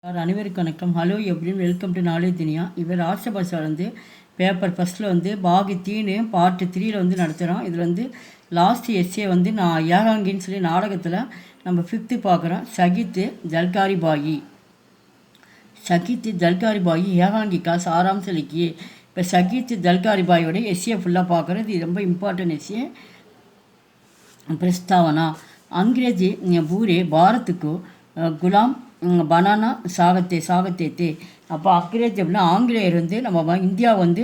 அனைவருக்கும் வணக்கம். ஹலோ எப்படின்னு வெல்கம் டு நாலேஜ் துனியா. இவர் ராஷ்டிரபாஷா வந்து பேப்பர் ஃபஸ்ட்டில் வந்து பாகி 3 பார்ட் 3 வந்து நடத்துகிறோம். இதில் வந்து லாஸ்ட் எஸ்ஏ வந்து நான் ஏகாங்கின்னு சொல்லி நாடகத்தில் நம்ம 5th பார்க்குறோம். சகித்து ஜல்காரி பாயி ஏகாங்கி கா சாராம்ச लिखिए. இப்போ சகித்து ஜல்காரி பாயோட எஸ்ஏ ஃபுல்லாக பார்க்குறோம். இது ரொம்ப இம்பார்ட்டன்ட் எஸ்ஏ. பிரஸ்தாவனா अंग्रेजी पूरे भारत को गुलाम பனானா சாகத்தே தே. அப்போ அங்கிரேஜ் அப்படின்னா ஆங்கிலேயர் வந்து நம்ம இந்தியா வந்து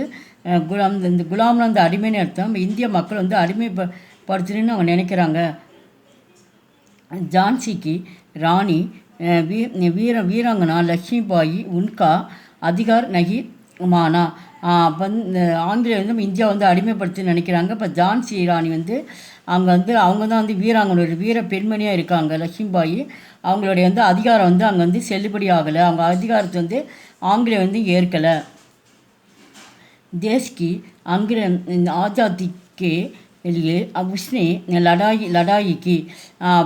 இந்த குலாம்ல வந்து அடிமைன்னு அர்த்தம். இந்திய மக்கள் வந்து அடிமைப்படுத்தணுன்னு அவங்க நினைக்கிறாங்க. ஜான்சிக்கு ராணி வீராங்கனா லக்ஷ்மிபாயி உன்கா அதிகார் நகி மானா. அப்போ இந்த ஆங்கிலேயர் வந்து நம்ம இந்தியா வந்து அடிமைப்படுத்தி நினைக்கிறாங்க. இப்போ ஜான்சி ராணி வந்து அவங்க தான் வந்து வீராங்கனோட வீர பெண்மணியாக இருக்காங்க. லக்ஷ்மிபாயி அவங்களுடைய வந்து அதிகாரம் வந்து அங்கே வந்து செல்லுபடி ஆகலை. அவங்க அதிகாரத்தை வந்து ஆங்கிலேயர் வந்து ஏற்கலை. தேஷ்கி ஆஜாதிக்கு வெளியே உஷ்ணி லடாயிக்கு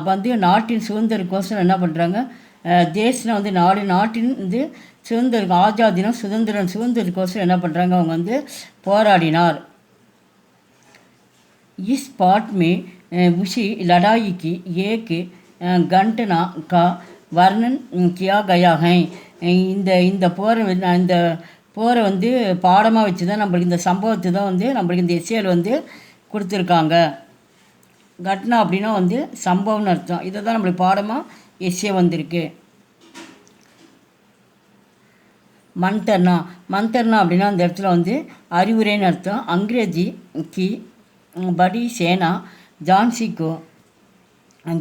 வந்து நாட்டின் சுதந்திரக்கோசரம் என்ன பண்ணுறாங்க. தேஷ்னா வந்து நாட்டின் வந்து சுதந்திரம் ஆஜாதினா சுதந்திரக்கோசரம் என்ன பண்ணுறாங்க. அவங்க வந்து போராடினார். इस पाठ में उसी लड़ाई की एक घटना का वर्णन किया गया है. இந்த போரை வந்து பாடமாக வச்சு தான் நம்மளுக்கு இந்த சம்பவத்தை தான் வந்து நம்மளுக்கு இந்த எஸ்ஏல வந்து கொடுத்துருக்காங்க. கட்னா அப்படின்னா வந்து சம்பவம்னு அர்த்தம். இதை தான் நம்மளுக்கு பாடமாக எஸ்ஏ வந்திருக்கு. மந்தர்னா அப்படின்னா அந்த இடத்துல வந்து அறிவுரைன்னு அர்த்தம். अंग्रेजी की बड़ी सेना झांसी को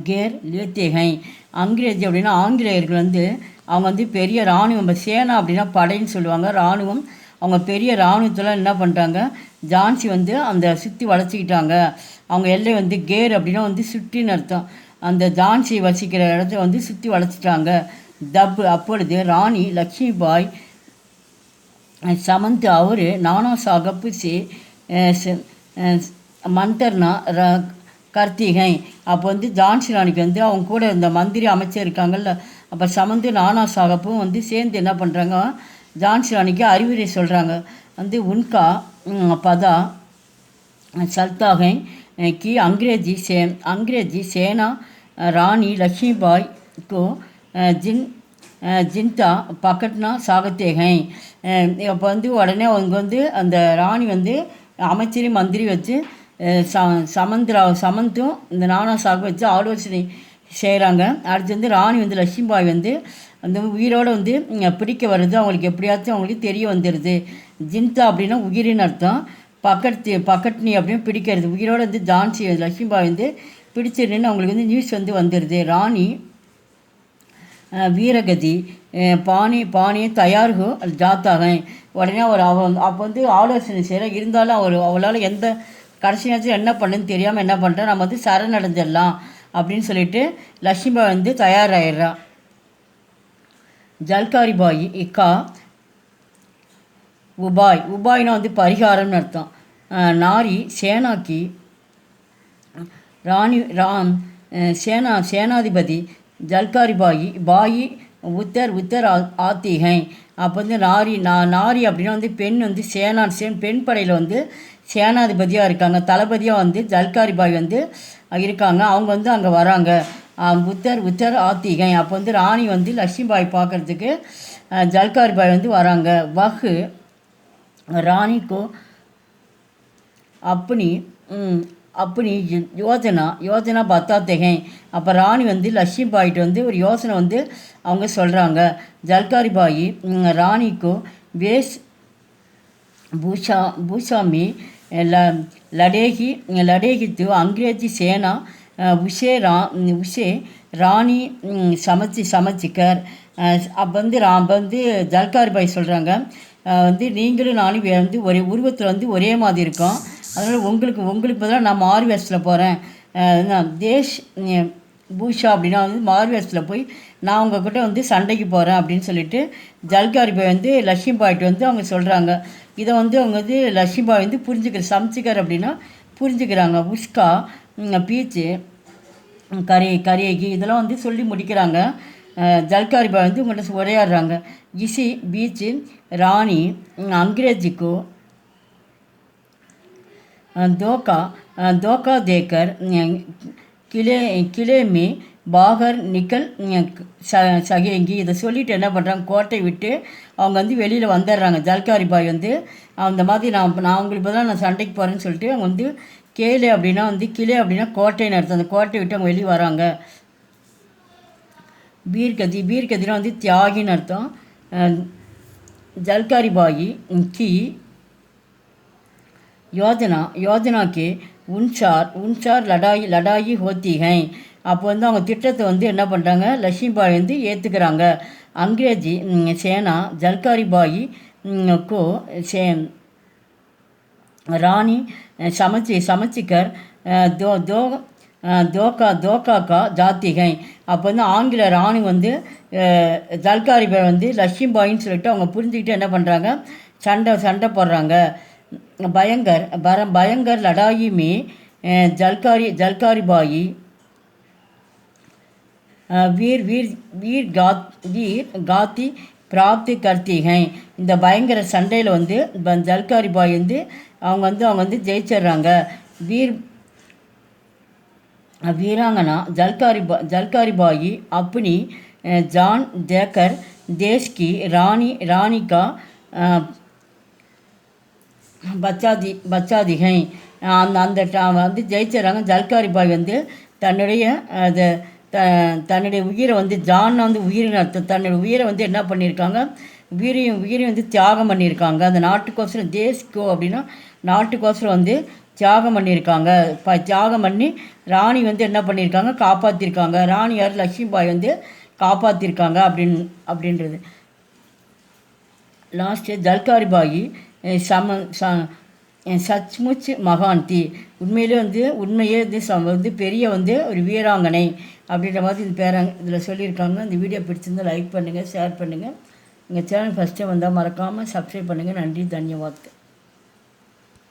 घेर लेते हैं. अंग्रेजी அப்படின்னா ஆங்கிலேயர்கள் வந்து அவங்க வந்து பெரிய இராணுவம். சேனா அப்படின்னா படைன்னு சொல்லுவாங்க. இராணுவம் அவங்க பெரிய இராணுவத்தில் என்ன பண்ணுறாங்க. ஜான்சி வந்து அந்த சுற்றி வளைச்சிக்கிட்டாங்க. அவங்க எல்லை வந்து கேர் அப்படின்னா வந்து சுற்றின்னு அர்த்தம். அந்த ஜான்சி வசிக்கிற இடத்த வந்து சுற்றி வளைச்சிட்டாங்க. அப்பொழுது ராணி லக்ஷ்மிபாய் சமந்த் அவர் நானா சாகப்பு மந்தர்னா கார்த்திகை. அப்போ வந்து ஜான்சி ராணிக்கு வந்து அவங்க கூட இந்த மந்திரி அமைச்சர் இருக்காங்கல்ல. அப்போ சமந்து நானா சாகப்பும் வந்து சேர்ந்து என்ன பண்ணுறாங்க. ஜான்சி ராணிக்கு அறிவுரை சொல்கிறாங்க. வந்து உன்கா பதா சல்தாகை கி अंग्रेजी सेना रानी लक्ष्मीबाई को जिंदा पकड़ना चाहते हैं. அப்போ வந்து உடனே அவங்க வந்து அந்த ராணி வந்து அமைச்சரி மந்திரி வச்சு சமந்தும் இந்த நானா சாக வச்சு ஆலோசனை செய்கிறாங்க. அடுத்து வந்து ராணி வந்து லக்ஷ்மிபாய் வந்து அந்த உயிரோடு வந்து பிடிக்க வருது. அவங்களுக்கு எப்படியாச்சும் அவங்களுக்கு தெரிய வந்துடுது. ஜிந்தா அப்படின்னா உயிரின் அர்த்தம். பக்கட்னி அப்படின்னு பிடிக்கிறது. உயிரோடு வந்து ஜான்சி லக்ஷ்மிபாய் வந்து பிடிச்சிருன்னு அவங்களுக்கு வந்து நியூஸ் வந்து வந்துடுது. ராணி வீரகதி பாணியை தயார்கோ ஜாத்தாக. உடனே அப்போ வந்து ஆலோசனை செய்கிற இருந்தாலும் அவளால் எந்த கடைசி நேரத்தில் என்ன பண்ணுன்னு தெரியாமல் என்ன பண்ணுறா. நம்ம வந்து சரணடைஞ்சிடலாம் அப்படின்னு சொல்லிட்டு லக்ஷ்மிபாய் வந்து தயாராகிடுறா. ஜல்காரி பாய் இக்கா உபாய்னா வந்து பரிகாரம்னு அர்த்தம். நாரி சேனாக்கி சேனாதிபதி ஜல்காரி பாயி உத்தர் ஆத்திகை. அப்போ வந்து நாரி அப்படின்னா வந்து பெண் வந்து பெண் படையில் வந்து சேனாதிபதியாக இருக்காங்க. தளபதியாக வந்து ஜல்காரி பாய் வந்து இருக்காங்க. அவங்க வந்து அங்கே வராங்க. உத்தர் ஆத்திகை. அப்போ வந்து ராணி வந்து லக்ஷ்மிபாய் பார்க்குறதுக்கு ஜல்காரி பாய் வந்து வராங்க. ராணிக்கோ அப்படி யோஜனா பத்தாத்தேகை. அப்போ ராணி வந்து லக்ஷ்மிபாய்கிட்ட வந்து ஒரு யோசனை வந்து அவங்க சொல்கிறாங்க. ஜல்காரி பாய் ராணிக்கோ வேஷ் பூஷாமி लड़ेगी तो अंग्रेजी सेना उसे ராணி சமைச்சிக்கர். அப்போ வந்து ஜல்காரி பாய் சொல்கிறாங்க. வந்து நீங்களும் நானும் வந்து ஒரே உருவத்தில் வந்து ஒரே மாதிரி இருக்கோம். அதனால் உங்களுக்கு பதிலாக நான் மாறு வேஷத்தில் போகிறேன். தேஷ் பூஷா அப்படின்னா வந்து மாறு வேஷத்தில் போய் நான் உங்ககிட்ட வந்து சண்டைக்கு போகிறேன் அப்படின்னு சொல்லிட்டு ஜல்காரி பாய் வந்து லக்ஷ்மிபாய்ட்டு வந்து அவங்க சொல்கிறாங்க. இதை வந்து அவங்க வந்து லக்ஷ்மிபாய் வந்து சமைச்சிக்கார் அப்படின்னா புரிஞ்சுக்கிறாங்க. உஸ்கா பீச்சு கரேகி இதெல்லாம் வந்து சொல்லி முடிக்கிறாங்க. ஜல்காரி பாய் வந்து உங்கள்கிட்ட உரையாடுறாங்க. இசி बीच रानी अंग्रेजी को धोखा देकर किले में பாகர் நிக்கல் சகேங்கி இதை சொல்லிவிட்டு என்ன பண்ணுறாங்க, கோட்டை விட்டு அவங்க வந்து வெளியில் வந்துடுறாங்க. ஜல்காரி பாய் வந்து அந்த மாதிரி நான் உங்களுக்கு இப்போ தான் நான் சண்டைக்கு போகிறேன்னு சொல்லிட்டு அவங்க வந்து கேளு அப்படின்னா வந்து கிளே அப்படின்னா கோட்டைன்னு அர்த்தம். அந்த கோட்டை விட்டு அவங்க வெளியே வராங்க. பீர்கதினா வந்து தியாகின்னு அர்த்தம். ஜல்காரி பாயி கி யோஜனா के உன்சார் லடாயி ஹோத்தி ஹை. அப்போ வந்து அவங்க திட்டத்தை வந்து என்ன பண்ணுறாங்க, லட்சுமி பாய் வந்து ஏற்றுக்கிறாங்க. அங்கிரேஜி சேனா ஜல்காரி பாயி கோ ராணி சமச்சிக்கர் தோக்கா ஜாத்திகை. அப்போ வந்து ஆங்கில ராணி வந்து ஜல்காரி பாய் வந்து லட்சுமி பாயின்னு சொல்லிட்டு அவங்க புரிஞ்சுக்கிட்டு என்ன பண்ணுறாங்க, சண்டை போடுறாங்க. பயங்கர் லடாயி மே ஜல்காரி பாயி வீர் காத்தி பிராப்தி கர்த்திகை. இந்த பயங்கர சண்டையில் வந்து ஜல்காரி பாய் வந்து அவங்க வந்து ஜெயிச்சிடுறாங்க. वीरांगना जलकारी बाई अपनी जान देकर देश की रानी का बचा दी हैं. அந்த வந்து ஜெயிச்சிடறாங்க. ஜல்காரி பாய் வந்து தன்னுடைய உயிரை வந்து ஜான் வந்து உயிரின் அர்த்தம். தன்னுடைய உயிரை வந்து என்ன பண்ணியிருக்காங்க, உயிரையும் வந்து தியாகம் பண்ணியிருக்காங்க. அந்த நாட்டுக்கோசரம் தேஸ்கோ அப்படின்னா நாட்டுக்கோசரம் வந்து தியாகம் பண்ணியிருக்காங்க. தியாகம் பண்ணி ராணி வந்து என்ன பண்ணியிருக்காங்க, காப்பாற்றிருக்காங்க. ராணி யார், லட்சுமி பாய் வந்து காப்பாற்றிருக்காங்க அப்படின்றது. லாஸ்ட்டு ஜல்காரி பாய் சச்முச் மகான் தி. உண்மையே வந்து பெரிய வந்து ஒரு வீராங்கனை அப்படின்ற மாதிரி இதில் சொல்லியிருக்காங்க. இந்த வீடியோ பிடிச்சிருந்தால் லைக் பண்ணுங்கள், ஷேர் பண்ணுங்கள். எங்கள் சேனல் ஃபஸ்ட்டு வந்தால் மறக்காமல் சப்ஸ்கிரைப் பண்ணுங்கள். நன்றி, தன்யவாத்.